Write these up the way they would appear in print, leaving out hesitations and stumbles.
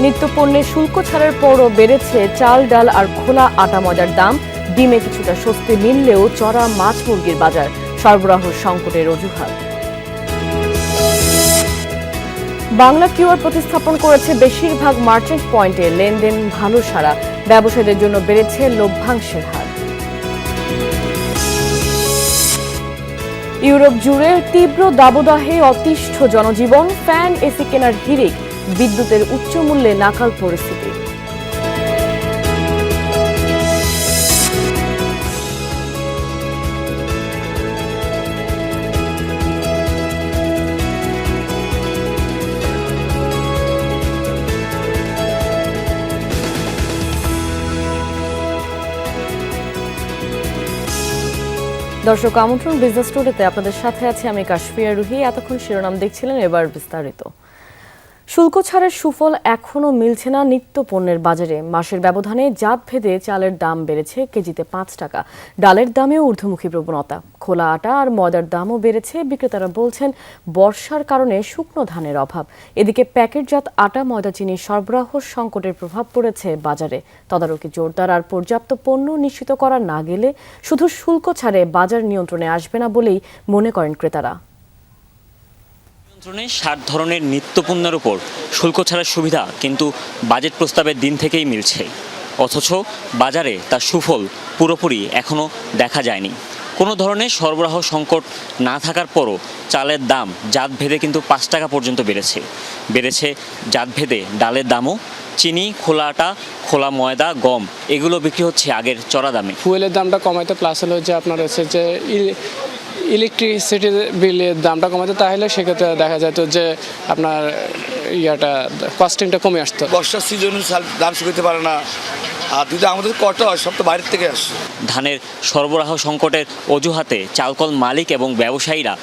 নিত্যপণ্যের শুল্ক ছাড়ের পরও বেড়েছে চাল, ডাল আর খোলা আটা ময়দার দাম। ডিমে কিছুটা স্বস্তি মিললেও চড়া মাছ মুরগির বাজার, সরবরাহ সংকটের অজুহাত। বাংলা কিউআর প্রতিস্থাপন করেছে বেশিরভাগ মার্চেন্ট পয়েন্টে, লেনদেন ভালো সারা। ব্যবসায়ীদের জন্য বেড়েছে লভ্যাংশের হার। ইউরোপ জুড়ে তীব্র দাবদাহে অতিষ্ঠ জনজীবন, ফ্যান, এসি কেনার হিড়িক, বিদ্যুতের উচ্চ মূল্যে নাকাল পরিস্থিতি। দর্শক, আমন্ত্রণ বিজনেস টুডেতে। আপনাদের সাথে আছি আমি কাশফিয়া রুহি। এতক্ষণ শিরোনাম দেখছিলেন, এবার বিস্তারিত। শুল্ক ছাড়ের সুফল এখনও মিলছে না নিত্য পণ্যের বাজারে। মাসের ব্যবধানে জাত ভেদে চালের দাম বেড়েছে কেজিতে 5 টাকা। ডালের দামেও ঊর্ধ্বমুখী প্রবণতা। খোলা আটা আর ময়দার দামও বেড়েছে। বিক্রেতারা বলছেন বর্ষার কারণে শুকনো ধানের অভাব। এদিকে প্যাকেটজাত আটা, ময়দা, চিনির সরবরাহ সংকটের প্রভাব পড়েছে বাজারে। তদারকি জোরদার আর পর্যাপ্ত পণ্য নিশ্চিত করা না গেলে শুধু শুল্ক ছাড়ে বাজার নিয়ন্ত্রণে আসবে না বলেই মনে করেন ক্রেতারা। 60 ধরনের নিত্যপণ্যের উপর শুল্ক ছাড়ার সুবিধা কিন্তু বাজেট প্রস্তাবের দিন থেকেই মিলছে, অথচ বাজারে তার সুফল পুরোপুরি এখনও দেখা যায়নি। কোনো ধরনের সরবরাহ সংকট না থাকার পরও চালের দাম জাতভেদে কিন্তু 5 টাকা পর্যন্ত বেড়েছে জাতভেদে ডালের দামও। চিনি, খোলা আটা, খোলা ময়দা, গম এগুলো বিক্রি হচ্ছে আগের চড়া দামে। ফুয়েলের দামটা কমাইতে, প্লাস হলো যে আপনার হচ্ছে যে ইলেকট্রিসিটি বিলের দামটা কমাতে, তাহলে সেক্ষেত্রে দেখা যেত যে আপনার কস্টিংটা কমে আসতো। বর্ষার সিজনে দাম শুকাতে পারে না, আর যদি আমাদের কটা হয় সব তো বাইরের থেকে আসে। ধানের সরবরাহ সংকটের অজুহাতে চালকল মালিক এবং ব্যবসায়ীরা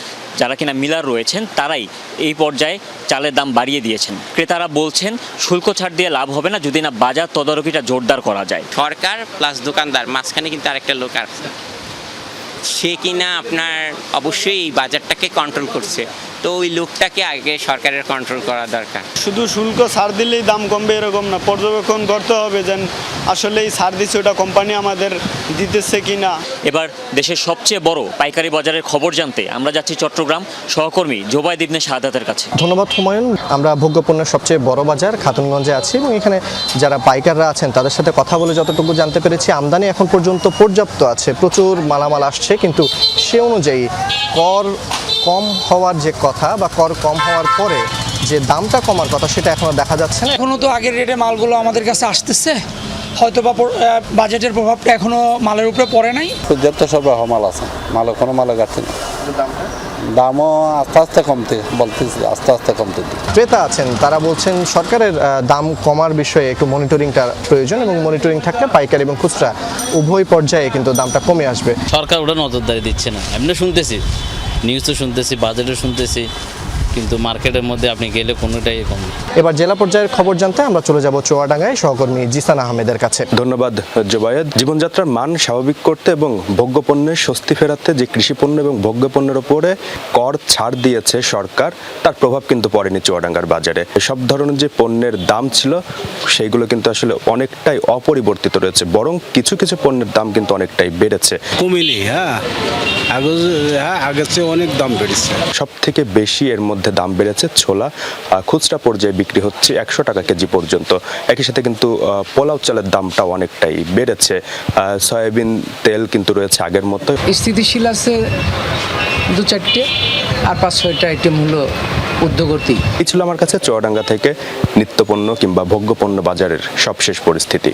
যারা কিনা মিলার রয়েছেন তারাই এই পর্যায়ে চালের দাম বাড়িয়ে দিয়েছেন। ক্রেতারা বলছেন শুল্ক ছাড় দিয়ে লাভ হবে না যদি না বাজার তদারকিটা জোরদার করা যায়। সরকার প্লাস দোকানদার মাঝখানে কিন্তু আরেকটা লোক আছে, সে কিনা আপনার অবশ্যই এই বাজারটাকে কন্ট্রোল করছে, তো ওই লোকটাকে আগে সরকারের কন্ট্রোল করা দরকার। শুধু শুল্ক ছাড় দিলেই দাম কমবে এরকম না, পর্যবেক্ষণ করতে হবে যেন আসলে এই ছাড় দিচ্ছে ওটা কোম্পানি আমাদের দিতেছে কিনা। এবার দেশের সবচেয়ে বড় পাইকারি বাজারের খবর জানতে আমরা যাচ্ছি চট্টগ্রাম। সহকর্মী জোবায়েদ ইবনে শাহাদাতের কাছে। ধন্যবাদ হুমায়ুন। আমরা ভোগ্যপণ্যের সবচেয়ে বড় বাজার খাতুনগঞ্জে আছি এবং এখানে যারা পাইকাররা আছেন তাদের সাথে কথা বলে যতটুকু জানতে পেরেছি, আমদানি এখন পর্যন্ত পর্যাপ্ত আছে, প্রচুর মালামাল আসছে, কিন্তু সে অনুযায়ী কর কম হওয়ার যে কথা বা কর কম হওয়ার পরে যে দামটা কমার কথা সেটা এখনো দেখা যাচ্ছে না। এখনো তো আগের রেটে মালগুলো আমাদের কাছে আসতেছে, হয়তো বা বাজেটের প্রভাবটা এখনো মালের উপরে পড়ে নাই। পর্যাপ্ত সরবরাহ মাল আছে, মালও কোনো মালও ঘাটতি নেই, দামও আস্তে আস্তে কমতে। ক্রেতা আছেন তারা বলছেন সরকারের দাম কমার বিষয়ে একটু মনিটরিংটা প্রয়োজন এবং মনিটরিং থাকলে পাইকারি এবং খুচরা উভয় পর্যায়ে কিন্তু দামটা কমে আসবে। সরকার ওটা নজরদারি দিচ্ছে না, এমনি শুনতেছি, নিউজও শুনতেছি, বাজেটও শুনতেছি, কিন্তু মার্কেটের মধ্যে আপনি গেলে কোনোটাই কম নেই। এবার জেলা পর্যায়ের খবর জানতে আমরা চলে যাব চুয়াডাঙ্গায় সহকর্মী জিসান আহমেদের কাছে। ধন্যবাদ জোবায়েদ। জীবনযাত্রার মান স্বাভাবিক করতে এবং ভোগ্যপণ্যের স্বস্তি ফেরাতে যে কৃষিপণ্য এবং ভোগ্যপণ্যের উপরে কর ছাড় দিয়েছে সরকার, তার প্রভাব কিন্তু পড়েনি চুয়াডাঙ্গার বাজারে। সব ধরনের যে পণ্যের দাম ছিল সেইগুলো কিন্তু আসলে অনেকটাই অপরিবর্তিত রয়েছে, বরং কিছু কিছু পণ্যের দাম কিন্তু অনেকটাই বেড়েছে। কমিলি আগের চেয়ে অনেক দাম বেড়েছে। সব থেকে বেশি এর মধ্যে দাম বেড়েছে ছোলা, খুচরা পর্যায়ে বিক্রি হচ্ছে 100 টাকা কেজি পর্যন্ত। একই সাথে কিন্তু পোলাও চালের দামটাও অনেকটাই বেড়েছে। সয়াবিন তেল কিন্তু রয়েছে আগের মতো, স্থিতিশীল আছে 2-4টে আর 5-6টা আইটেম হলো উদ্যোগতি। এই ছিল আমার কাছে চুয়াডাঙ্গা থেকে নিত্যপণ্য কিংবা ভোগ্যপণ্য বাজারের সবশেষ পরিস্থিতি।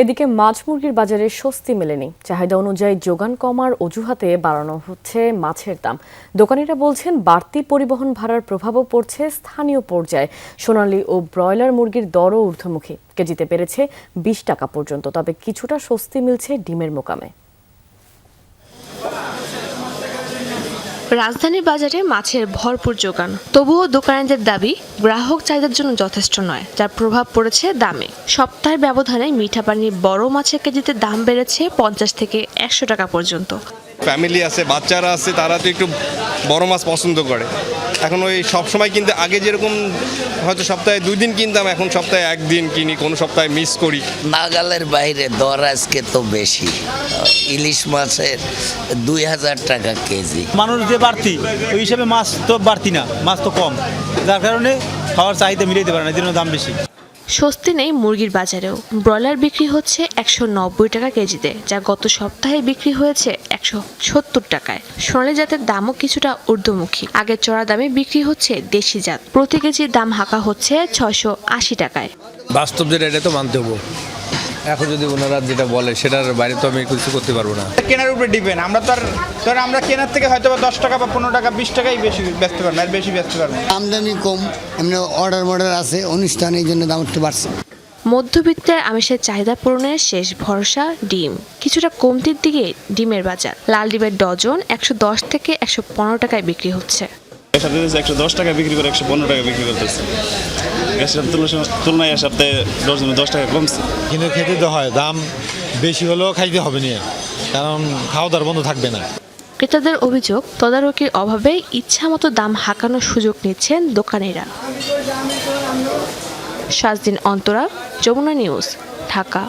এদিকে মাছ মুরগির বাজারে স্বস্তি মেলেনি। চাহিদা অনুযায়ী যোগান কমার অজুহাতে বাড়ানো হচ্ছে মাছের দাম। দোকানিরা বলছেন বাড়তি পরিবহন ভাড়ার প্রভাবও পড়ছে স্থানীয় পর্যায়ে। সোনালী ও ব্রয়লার মুরগির দরও ঊর্ধ্বমুখী, কেজিতে বেড়েছে 20 টাকা পর্যন্ত। তবে কিছুটা স্বস্তি মিলছে ডিমের মোকামে। রাজধানীর বাজারে মাছের ভরপুর যোগান, তবুও দোকানিদের দাবি গ্রাহক চাহিদার জন্য যথেষ্ট নয়, যার প্রভাব পড়েছে দামে। সপ্তাহের ব্যবধানে মিঠা পানির বড় মাছের কেজিতে দাম বেড়েছে 50 থেকে 100 টাকা পর্যন্ত। ফ্যামিলি আছে, বাচ্চারা আছে, তারা তো একটু বড় মাছ পছন্দ করে। এখন ওই সবসময় কিনতে, আগে যেরকম হয়তো সপ্তাহে 2 দিন কিনতাম, এখন সপ্তাহে 1 দিন কিনি, কোনো সপ্তাহে মিস করি। নাগালের বাইরে দর আজকে তো বেশি, ইলিশ মাছের 2000 টাকা কেজি। মানুষ যে বাড়তি, ওই হিসাবে মাছ তো বাড়তি না, মাছ তো কম, যার কারণে খাওয়ার চাহিদা মিলাইতে পারে না, এর জন্য দাম বেশি। স্বস্তি নেই মুরগির বাজারেও। ব্রয়লার বিক্রি হচ্ছে 190 টাকা কেজিতে, যা গত সপ্তাহে বিক্রি হয়েছে 170 টাকায়। সোনালী জাতের দামও কিছুটা ঊর্ধ্বমুখী। আগের চড়া দামে বিক্রি হচ্ছে দেশি জাত, প্রতি কেজির দাম হাঁকা হচ্ছে 680 টাকায়। বাস্তব যেটা, এটা তো মানতে হবো। এখন যদি ওনারা যেটা বলে সেটার বাইরে তো আমি কিছু করতে পারবো না। কেনার উপরে ডিপেন্ড। আমরা তো আর আমরা কেনার থেকে হয়তো 10 টাকা বা 15 টাকা 20 টাকাই বেশি বেচতে পারবো, আর বেশি বেচতে পারবো। আমদানি কম, এমনি অর্ডার আছে, অনুষ্ঠান, এই জন্য দাম একটু বাড়ছে। মধ্যবিত্তের আমিষের চাহিদা পূরণের শেষ ভরসা ডিম। কিছুটা কমতির দিকে ডিমের বাজার। লাল ডিমের ডজন 110 থেকে 115 টাকায় বিক্রি হচ্ছে। 110 টাকা বিক্রি করে 115 টাকা বিক্রি করতেছে। গ্যাসের তুলনায় সপ্তাহে ডজনে 10 টাকা কমছে। কিন্তু খেতে তো হয়, দাম বেশি হলেও খাইতে হবে না, কারণ খাওয়া দাওয়ার বন্ধ থাকবে না। ক্রেতাদের অভিযোগ, তদারকির অভাবে ইচ্ছামতো দাম হাঁকানোর সুযোগ নিচ্ছেন দোকানিরা। শাজদিন অন্তরা, যমুনা নিউজ, ঢাকা।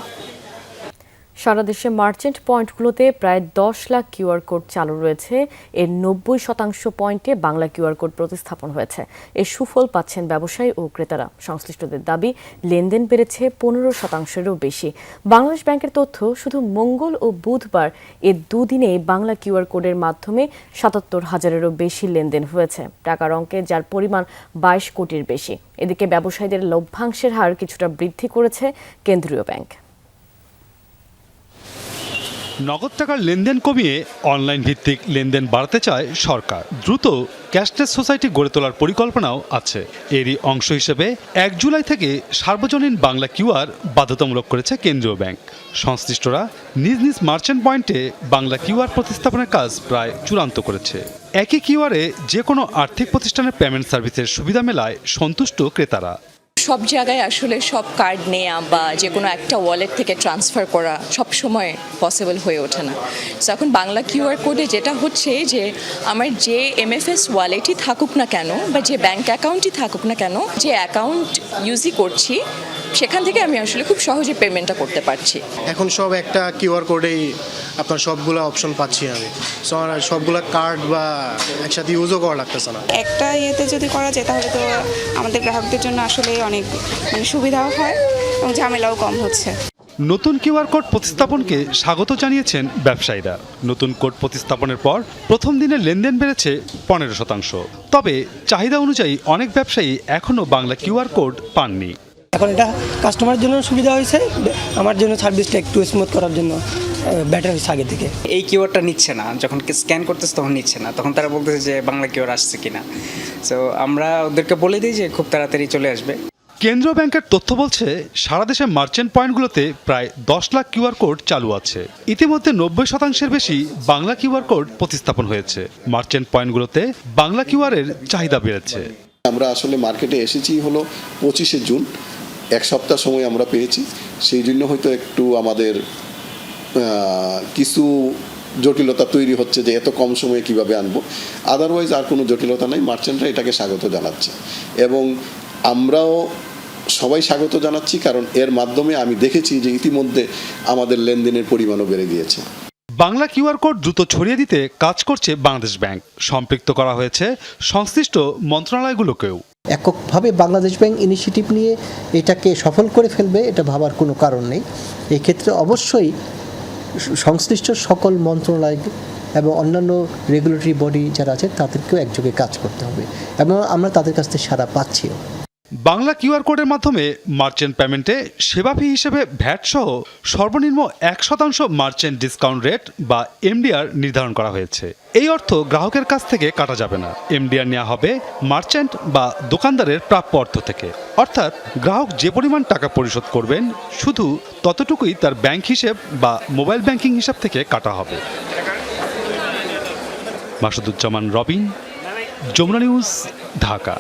সারা দেশে মার্চেন্ট পয়েন্টগুলোতে প্রায় 10 লাখ কিউআর কোড চালু রয়েছে। এর 90% পয়েন্টে বাংলা কিউআর কোড প্রতিস্থাপন হয়েছে। এর সুফল পাচ্ছেন ব্যবসায়ী ও ক্রেতারা। সংশ্লিষ্টদের দাবি, লেনদেন বেড়েছে 15%-এরও বেশি। বাংলাদেশ ব্যাংকের তথ্য, শুধু মঙ্গল ও বুধবার এ দুদিনে বাংলা কিউআর কোডের মাধ্যমে 77,000-এরও বেশি লেনদেন হয়েছে। টাকার অঙ্কে যার পরিমাণ 22 কোটির বেশি। এদিকে ব্যবসায়ীদের লভ্যাংশের হার কিছুটা বৃদ্ধি করেছে কেন্দ্রীয় ব্যাংক। নগদ টাকার লেনদেন কমিয়ে অনলাইন ভিত্তিক লেনদেন বাড়াতে চায় সরকার। দ্রুত ক্যাশলেস সোসাইটি গড়ে তোলার পরিকল্পনাও আছে। এরই অংশ হিসেবে 1 জুলাই থেকে সার্বজনীন বাংলা কিউআর বাধ্যতামূলক করেছে কেন্দ্রীয় ব্যাংক। সংশ্লিষ্টরা নিজ নিজ মার্চেন্ট পয়েন্টে বাংলা কিউআর প্রতিস্থাপনের কাজ প্রায় চূড়ান্ত করেছে। একই কিউআরে যে কোনো আর্থিক প্রতিষ্ঠানের পেমেন্ট সার্ভিসের সুবিধা মেলায় সন্তুষ্ট ক্রেতারা। সব জায়গায় আসলে সব কার্ড নেওয়া বা যে কোনো একটা ওয়ালেট থেকে ট্রান্সফার করা সব সময় পসিবল হয়ে ওঠে না। সো এখন বাংলা কিউআর কোডে যেটা হচ্ছে যে আমার যে এমএফএস ওয়ালেটই থাকুক না কেন বা যে ব্যাংক অ্যাকাউন্টই থাকুক না কেন, যে অ্যাকাউন্ট ইউজই করছি সেখান থেকে আমি আসলে খুব সহজে পেমেন্টটা করতে পারছি। এখন সব একটা কিউআর কোডেই আপনার সবগুলো অপশন পাচ্ছি আমি। সো সবগুলো কার্ড বা একসাথে ইউজও করা লাগতেছে না। একটা ইয়েতে যদি করা যায় তাহলে তো আমাদের গ্রাহকদের জন্য আসলে অনেক সুবিধাও হয় এবং ঝামেলাও কম হচ্ছে। নতুন কিউআর কোড প্রতিস্থাপনকে স্বাগত জানিয়েছেন ব্যবসায়ীরা। নতুন কোড প্রতিস্থাপনের পর প্রথম দিনে লেনদেন বেড়েছে 15%। তবে চাহিদা অনুযায়ী অনেক ব্যবসায়ী এখনও বাংলা কিউআর কোড পাননি। এখন এটা কাস্টমারের জন্য সুবিধা হয়েছে, আমার জন্য সার্ভিসটা একটু স্মুথ করার জন্য বেটার হয়েছে আগে থেকে। এই কিউআরটা নিচ্ছে না, যখন স্ক্যান করতেছে তখন নিচ্ছে না, তখন তারা বলতেছে যে বাংলা কিউআর আসছে কিনা। সো আমরা ওদেরকে বলে দিই যে খুব তাড়াতাড়ি চলে আসবে। কেন্দ্রীয় ব্যাংকের তথ্য বলছে, সারা দেশে মার্চেন্ট পয়েন্টগুলোতে প্রায় 10 লাখ কিউআর কোড চালু আছে। ইতিমধ্যে 90%-এর বেশি বাংলা কিউআর কোড প্রতিস্থাপন হয়েছে। মার্চেন্ট পয়েন্টগুলোতে বাংলা কিউআরের চাহিদা বেড়েছে। আমরা আসলে মার্কেটে এসেছি হলো 25শে জুন, 1 সপ্তাহ সময় আমরা পেয়েছি। সেই জন্য হয়তো একটু আমাদের কিছু জটিলতা তৈরি হচ্ছে যে এত কম সময়ে কিভাবে আনবো। আদারওয়াইজ আর কোনো জটিলতা নাই। মার্চেন্টরা এটাকে স্বাগত জানাচ্ছে এবং আমরাও সবাই স্বাগত জানাচ্ছি, কারণ এর মাধ্যমে আমি দেখেছি যে ইতিমধ্যে আমাদের লেনদেনের পরিমাণও বেড়ে গিয়েছে। বাংলা কিউআর কোড দ্রুত ছড়িয়ে দিতে কাজ করছে বাংলাদেশ ব্যাংক। সম্পৃক্ত করা হয়েছে সংশ্লিষ্ট মন্ত্রণালয়গুলোকেও। এককভাবে বাংলাদেশ ব্যাংক ইনিশিয়েটিভ নিয়ে এটাকে সফল করে ফেলবে এটা ভাবার কোনো কারণ নেই। এক্ষেত্রে অবশ্যই সংশ্লিষ্ট সকল মন্ত্রণালয় এবং অন্যান্য রেগুলেটরি বডি যারা আছে তাদেরকেও একযোগে কাজ করতে হবে এবং আমরা তাদের কাছ থেকে সাড়া পাচ্ছিও। বাংলা কিউআর কোডের মাধ্যমে মার্চেন্ট পেমেন্টে সেবা ফি হিসেবে ভ্যাট সহ সর্বনিম্ন 1% মার্চেন্ট ডিসকাউন্ট রেট বা এমডিআর নির্ধারণ করা হয়েছে। এই অর্থ গ্রাহকের কাছ থেকে কাটা যাবে না। এমডিআর নেওয়া হবে মার্চেন্ট বা দোকানদারের প্রাপ্য অর্থ থেকে। অর্থাৎ গ্রাহক যে পরিমাণ টাকা পরিশোধ করবেন শুধু ততটুকুই তার ব্যাংক হিসেব বা মোবাইল ব্যাংকিং হিসাব থেকে কাটা হবে। মাসুদুজ্জামান রবিন, যমুনা নিউজ, ঢাকা।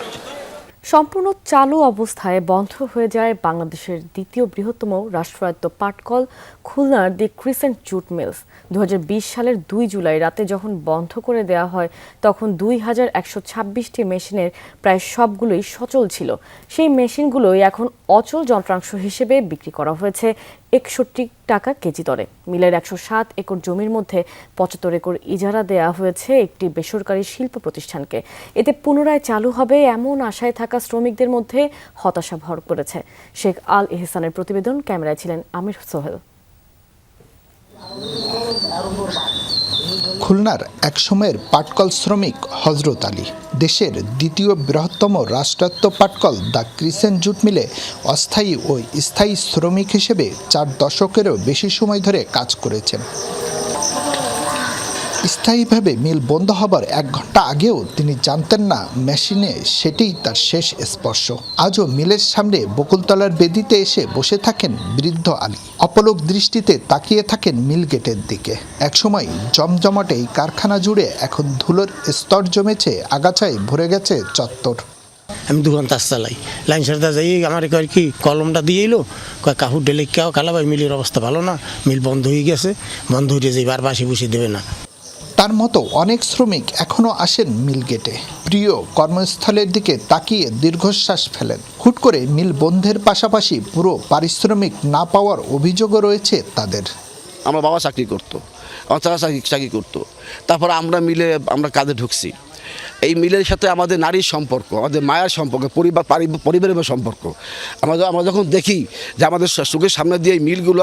সম্পূর্ণ চালু অবস্থায় বন্ধ হয়ে যায় বাংলাদেশের দ্বিতীয় বৃহত্তম রাষ্ট্রায়ত্ত পাটকল খুলনার দি ক্রিসেন্ট জুট মিলস। 2020 সালের 2 জুলাই রাতে যখন বন্ধ করে দেওয়া হয় তখন 2126টি মেশিনের প্রায় সবগুলোই সচল ছিল। সেই মেশিনগুলোই এখন অচল যন্ত্রাংশ হিসেবে বিক্রি করা হয়েছে 61 টাকা কেজি দরে। মিলের 107 একর জমির মধ্যে 75 একর ইজারা দেওয়া হয়েছে একটি বেসরকারি শিল্প প্রতিষ্ঠানকে। এতে পুনরায় চালু হবে এমন আশায় থাকা শ্রমিকদের মধ্যে হতাশা ভর করেছে। শেখ আল এহসানের প্রতিবেদন, ক্যামেরায় ছিলেন আমির সোহেল। খুলনার একসময়ের পাটকল শ্রমিক হজরত আলী দেশের দ্বিতীয় বৃহত্তম রাষ্ট্রায়ত্ত পাটকল দ্য ক্রিসেন্ট জুট মিলে অস্থায়ী ও স্থায়ী শ্রমিক হিসেবে 4 দশকেরও বেশি সময় ধরে কাজ করেছেন। স্থায়ীভাবে মিল বন্ধ হবার 1 ঘন্টা আগেও তিনি জানতেন না মেশিনে সেটিই তার শেষ স্পর্শ। আজও মিলের সামনে বকুলতলার বেদিতে এসে বসে থাকেন বৃদ্ধ আলী। অপলক দৃষ্টিতে তাকিয়ে থাকেন মিল গেটের দিকে। একসময় জমজমাটে এই কারখানা জুড়ে এখন ধুলোর স্তর জমেছে, আগাছায় ভরে গেছে চত্বর। আমি দোকান তাস চালাই, লাইন সারদা যাই আমার কয় কি কলমটা দিয়ে এলো, কয় কাপড় ডেলে কেউ কালা ভাই মিলের অবস্থা ভালো না, মিল বন্ধ হয়ে গেছে, বন্ধ হয়ে যাই বার বাসি বসে দেবে না। তার মতো অনেক শ্রমিক এখনও আসেন মিল গেটে, প্রিয় কর্মস্থলের দিকে তাকিয়ে দীর্ঘশ্বাস ফেলেন। হুট করে মিল বন্ধের পাশাপাশি পুরো পারিশ্রমিক না পাওয়ার অভিযোগও রয়েছে তাদের। আমার বাবা চাকরি করতো, আমার চাচা চাকরি করতো, তারপর আমরা মিলে আমরা কাজে ঢুকছি। এই মিলের সাথে আমাদের নারীর সম্পর্ক, আমাদের মায়ের সম্পর্ক, পরিবারের সম্পর্ক আমরা যখন দেখি যে আমাদের চোখের সামনে দিয়ে এই মিলগুলো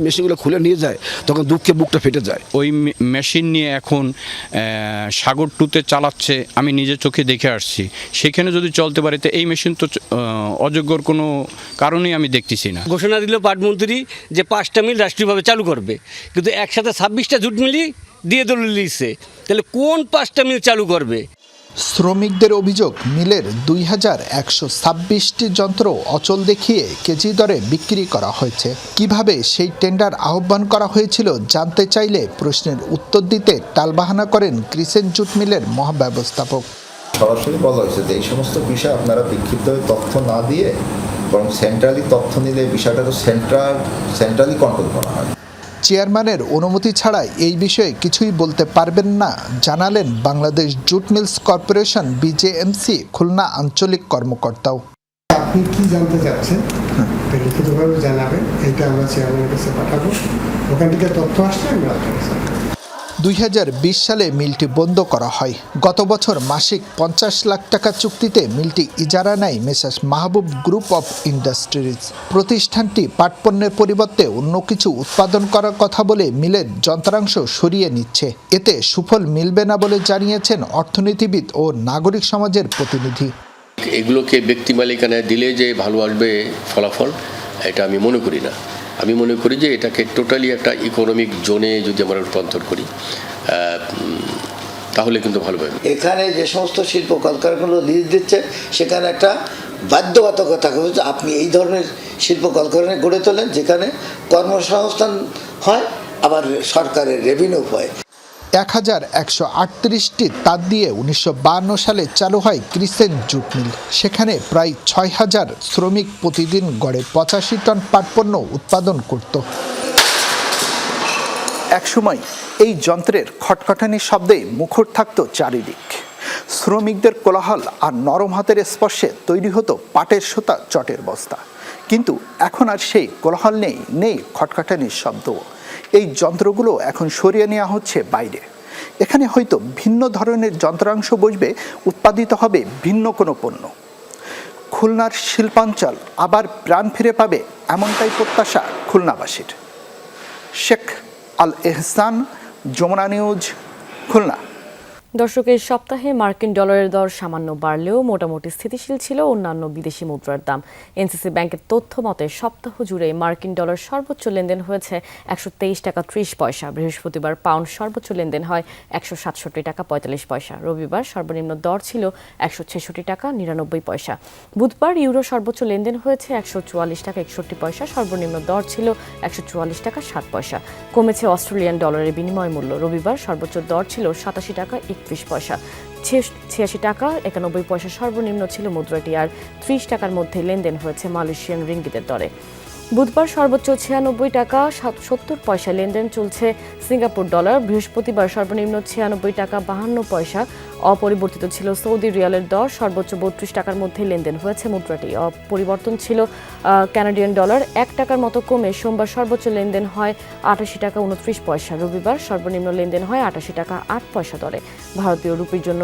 মেশিনগুলো খুলে নিয়ে যায়, তখন দুঃখে বুকটা ফেটে যায়। ওই মেশিন নিয়ে এখন সাগর টুতে চালাচ্ছে, আমি নিজের চোখে দেখে আসছি। সেখানে যদি চলতে পারে তো এই মেশিন তো অযোগ্যর কোনো কারণেই আমি দেখতেছি না। ঘোষণা দিল পাটমন্ত্রী যে 5টা মিল রাষ্ট্রীয়ভাবে চালু করবে, কিন্তু একসাথে 26টা জুট মিলই দিয়ে দিচ্ছে, তাহলে কোন 5টা মিল চালু করবে? শ্রমিকদের অভিযোগ, মিলের 2126টি যন্ত্র অচল দেখিয়ে কেজি দরে বিক্রি করা হয়েছে। কিভাবে সেই টেন্ডার আহ্বান করা হয়েছিল জানতে চাইলে প্রশ্নের উত্তর দিতে টালবাহানা করেন ক্রিসেন্ট জুট মিলের মহাব্যবস্থাপক। সরাসরি বলা হয়েছে যে এই সমস্ত বিষয় আপনারা বিক্ষিপ্ত তথ্য না দিয়ে বরং সেন্ট্রালি তথ্য নিলে বিষয়টা তো সেন্ট্রালি কন্ট্রোল করা হয়। চেয়ারম্যানের অনুমতি ছাড়া এই বিষয়ে কিছুই বলতে পারবেন না জানালেন Bangladesh jute mills corporation BJMC Khulna আঞ্চলিক কর্মকর্তাও। আপনি কি জানতে চাচ্ছেন লিখিতভাবে জানাবেন, এটা আমরা চেয়ারম্যানের কাছে পাঠাবো, ওখান থেকে তথ্য আসলে আমরা 2020 সালে মিলটি বন্ধ করা হয়। গত বছর মাসিক 50 লাখ টাকা চুক্তিতে মিলটি ইজারা নেয় messrs Mahbub group of industries. প্রতিষ্ঠানটি পাটপণ্যের পরিবর্তে অন্য কিছু উৎপাদন করার কথা বলে মিলের যন্ত্রাংশ সরিয়ে নিচ্ছে। এতে সুফল মিলবে না বলে জানিয়েছেন অর্থনীতিবিদ ও নাগরিক সমাজের প্রতিনিধি। এগুলোকে ব্যক্তি মালিকানায় দিলে যে ভালো আসবে ফলাফল, এটা আমি মনে করি না। আমি মনে করি যে এটাকে টোটালি একটা ইকোনমিক জোনে যদি আমরা রূপান্তর করি তাহলে কিন্তু ভালো হবে। এখানে যে সমস্ত শিল্প কলকারখানাগুলো লিজ দিচ্ছে সেখানে একটা বাধ্যবাধকতা থাকবে যে আপনি এই ধরনের শিল্প কলকারখানা গড়ে তোলেন যেখানে কর্মসংস্থান হয়, আবার সরকারের রেভিনিউ হয়। 1138টি তার দিয়ে 1952 সালে চালু হয় ক্রিসেন্ট জুট মিল। সেখানে প্রায় 6000 শ্রমিক প্রতিদিন গড়ে 85 টন পাটপণ্য উৎপাদন করত। একসময় এই যন্ত্রের খটখটানির শব্দে মুখর থাকত চারিদিক। শ্রমিকদের কোলাহল আর নরম হাতের স্পর্শে তৈরি হতো পাটের সুতা, চটের বস্তা। কিন্তু এখন আর সেই কোলাহল নেই খটখটানির শব্দ। এই যন্ত্রগুলো এখন সরিয়ে নেওয়া হচ্ছে বাইরে। এখানে হয়তো ভিন্ন ধরনের যন্ত্রাংশ বসবে, উৎপাদিত হবে ভিন্ন কোনো পণ্য। খুলনার শিল্পাঞ্চল আবার প্রাণ ফিরে পাবে, এমনটাই প্রত্যাশা খুলনাবাসীর। শেখ আল এহসান, যমুনা নিউজ, খুলনা। দর্শক, এই সপ্তাহে মার্কিন ডলারের দর সামান্য বাড়লেও মোটামুটি স্থিতিশীল ছিল অন্যান্য বিদেশি মুদ্রার দাম। এনসিসি ব্যাংকের তথ্য মতে সপ্তাহ জুড়ে মার্কিন ডলার সর্বোচ্চ লেনদেন হয়েছে 123 টাকা 30 পয়সা। বৃহস্পতিবার পাউন্ড সর্বোচ্চ লেনদেন হয় 167 টাকা 45 পয়সা। রবিবার সর্বনিম্ন দর ছিল 166 টাকা 99 পয়সা। বুধবার ইউরো সর্বোচ্চ লেনদেন হয়েছে 144 টাকা 61 পয়সা। সর্বনিম্ন দর ছিল 144 টাকা 7 পয়সা। কমেছে অস্ট্রেলিয়ান ডলারের বিনিময় মূল্য। রবিবার সর্বোচ্চ দর ছিল 87 টাকা 31 পয়সা। 86 টাকা 91 পয়সা সর্বনিম্ন ছিল মুদ্রাটি, আর 30 টাকার মধ্যে লেনদেন হয়েছে মালয়েশিয়ান রিঙ্গিতের দরে। বুধবার সর্বোচ্চ 96 টাকা 70 পয়সা লেনদেন চলছে সিঙ্গাপুর ডলার। বৃহস্পতিবার সর্বনিম্ন 96 টাকা 52 পয়সা অপরিবর্তিত ছিল সৌদি রিয়ালের দর। সর্বোচ্চ 32 টাকার মধ্যে লেনদেন হয়েছে মুদ্রাটি। অপরিবর্তন ছিল কানাডিয়ান ডলার। 1 টাকার মতো কমে সোমবার সর্বোচ্চ লেনদেন হয় 88 টাকা 29 পয়সা। রবিবার সর্বনিম্ন লেনদেন হয় 88 টাকা 8 পয়সা দরে। ভারতীয় রুপির জন্য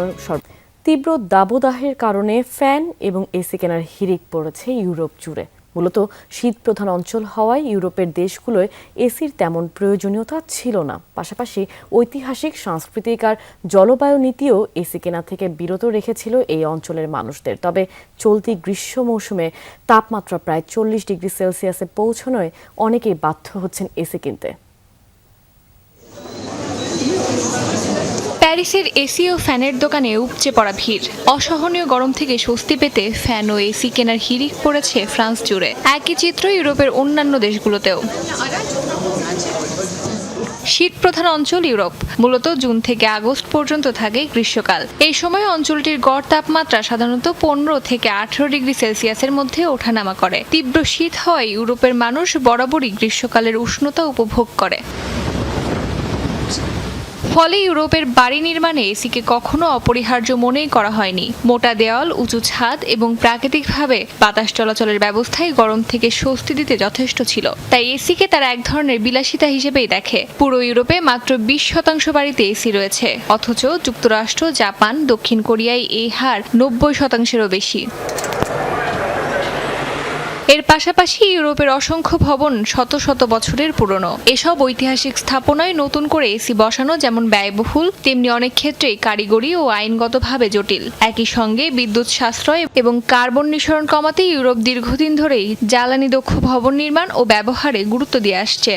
তীব্র দাবদাহের কারণে ফ্যান এবং এসি কেনার হিড়িক পড়েছে ইউরোপ জুড়ে। মূলত শীত প্রধান অঞ্চল হওয়ায় ইউরোপের দেশগুলোয় এসির তেমন প্রয়োজনীয়তা ছিল না। পাশাপাশি ঐতিহাসিক, সাংস্কৃতিক আর জলবায়ু নীতিও এসি কেনা থেকে বিরত রেখেছিল এই অঞ্চলের মানুষদের। তবে চলতি গ্রীষ্ম মৌসুমে তাপমাত্রা প্রায় 40 ডিগ্রি সেলসিয়াসে পৌঁছানোয় অনেকেই বাধ্য হচ্ছেন এসি কিনতে। প্যারিসের এসি ও ফ্যানের দোকানে উপচে পড়া ভিড়। অসহনীয় গরম থেকে স্বস্তি পেতে ফ্যান ও এসি কেনার হিড়িক পড়েছে ফ্রান্স জুড়ে। একই চিত্র ইউরোপের অন্যান্য দেশগুলোতেও। শীত প্রধান অঞ্চল ইউরোপ। মূলত জুন থেকে আগস্ট পর্যন্ত থাকে গ্রীষ্মকাল। এই সময় অঞ্চলটির গড় তাপমাত্রা সাধারণত 15 থেকে 18 ডিগ্রি সেলসিয়াসের মধ্যে ওঠানামা করে। তীব্র শীত হয় ইউরোপের মানুষ বরাবরই গ্রীষ্মকালের উষ্ণতা উপভোগ করে। ফলে ইউরোপের বাড়ি নির্মাণে এসিকে কখনো অপরিহার্য মনেই করা হয়নি। মোটা দেওয়াল, উঁচু ছাদ এবং প্রাকৃতিকভাবে বাতাস চলাচলের ব্যবস্থায় গরম থেকে স্বস্তি দিতে যথেষ্ট ছিল। তাই এসিকে তারা এক ধরনের বিলাসিতা হিসেবেই দেখে। পুরো ইউরোপে মাত্র 20% বাড়িতে এসি রয়েছে, অথচ যুক্তরাষ্ট্র, জাপান, দক্ষিণ কোরিয়ায় এই হার 90%-এরও বেশি। এর পাশাপাশি ইউরোপের অসংখ্য ভবন শত শত বছরের পুরনো। এসব ঐতিহাসিক স্থাপনায় নতুন করে এসি বসানো যেমন ব্যয়বহুল, তেমনি অনেক ক্ষেত্রেই কারিগরি ও আইনগতভাবে জটিল। একই সঙ্গে বিদ্যুৎ সাশ্রয় এবং কার্বন নিঃসরণ কমাতে ইউরোপ দীর্ঘদিন ধরেই জ্বালানি দক্ষ ভবন নির্মাণ ও ব্যবহারে গুরুত্ব দিয়ে আসছে।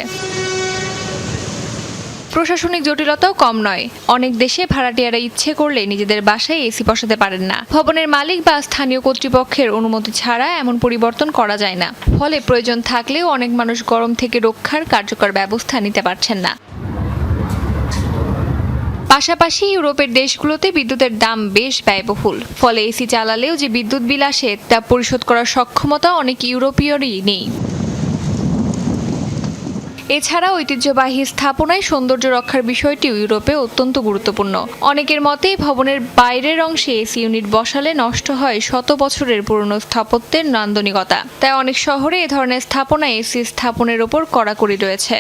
প্রশাসনিক জটিলতাও কম নয়। অনেক দেশে ভাড়াটিয়ারা ইচ্ছে করলে নিজেদের বাসায় এসি বসাতে পারেন না। ভবনের মালিক বা স্থানীয় কর্তৃপক্ষের অনুমতি ছাড়া এমন পরিবর্তন করা যায় না। ফলে প্রয়োজন থাকলেও অনেক মানুষ গরম থেকে রক্ষার কার্যকর ব্যবস্থা নিতে পারছেন না। পাশাপাশি ইউরোপের দেশগুলোতে বিদ্যুতের দাম বেশ ব্যয়বহুল। ফলে এসি চালালেও যে বিদ্যুৎ বিল আসে তা পরিশোধ করার সক্ষমতা অনেক ইউরোপীয়রই নেই। এছাড়া ঐতিহ্যবাহী স্থাপনায় সৌন্দর্য রক্ষার বিষয়টিও ইউরোপে অত্যন্ত গুরুত্বপূর্ণ। অনেকের মতে ভবনের বাইরের অংশে এসি ইউনিট বসালে নষ্ট হয় শত বছরের পুরনো স্থাপত্যের নান্দনিকতা। তাই অনেক শহরে এ ধরনের স্থাপনায় এসি স্থাপনের ওপর কড়াকড়ি রয়েছে।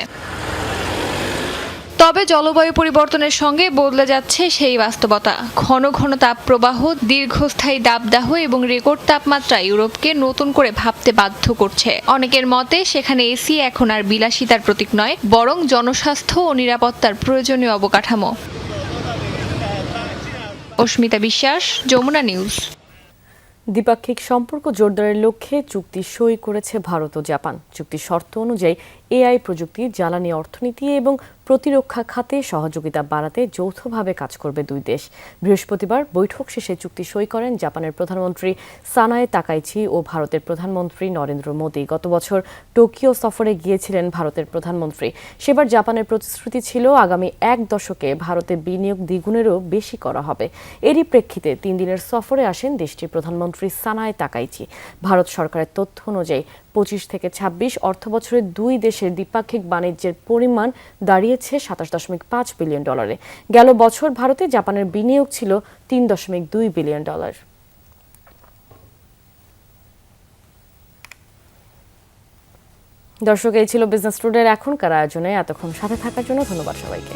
তবে জলবায়ু পরিবর্তনের সঙ্গে বদলে যাচ্ছে সেই বাস্তবতা। ঘন ঘন তাপপ্রবাহ, দীর্ঘস্থায়ী দাবদাহ এবং রেকর্ড তাপমাত্রা ইউরোপকে নতুন করে ভাবতে বাধ্য করছে। অনেকের মতে সেখানে এসি এখন আর বিলাসিতার প্রতীক নয়, বরং জনস্বাস্থ্য ও নিরাপত্তার প্রয়োজনীয় অবকাঠামো। অস্মিতা বিশ্বাস, যমুনা নিউজ। দ্বিপাক্ষিক সম্পর্ক জোরদারের লক্ষ্যে চুক্তি সই করেছে ভারত ও জাপান। চুক্তির শর্ত অনুযায়ী এআই প্রযুক্তি, জ্বালানি অর্থনীতি এবং প্রতিরক্ষা খাতে সহযোগিতা বাড়াতে যৌথভাবে কাজ করবে দুই দেশ। বৃহস্পতিবার বৈঠক শেষে চুক্তি সই করেন জাপানের প্রধানমন্ত্রী সানায়ে তাকাইচি ও ভারতের প্রধানমন্ত্রী নরেন্দ্র মোদি। গত বছর টোকিও সফরে গিয়েছিলেন ভারতের প্রধানমন্ত্রী। সেবার জাপানের প্রতিশ্রুতি ছিল আগামী 1 দশকে ভারতে বিনিয়োগ দ্বিগুণেরও বেশি করা হবে। এরই প্রেক্ষিতে 3 দিনের সফরে আসেন দেশটির প্রধানমন্ত্রী সানায়ে তাকাইচি। ভারত সরকারের তথ্য অনুযায়ী 25 থেকে 26 অর্থবছরে দুই দেশের দ্বিপাক্ষিক বাণিজ্যের পরিমাণ দাঁড়িয়েছে $27.5 বিলিয়ন। গেল বছর ভারতে জাপানের বিনিয়োগ ছিল $3.2 বিলিয়ন। দর্শক, এই ছিল বিজনেস টুডের এখনকার আয়োজনে। এতক্ষণ সাথে থাকার জন্য ধন্যবাদ সবাইকে।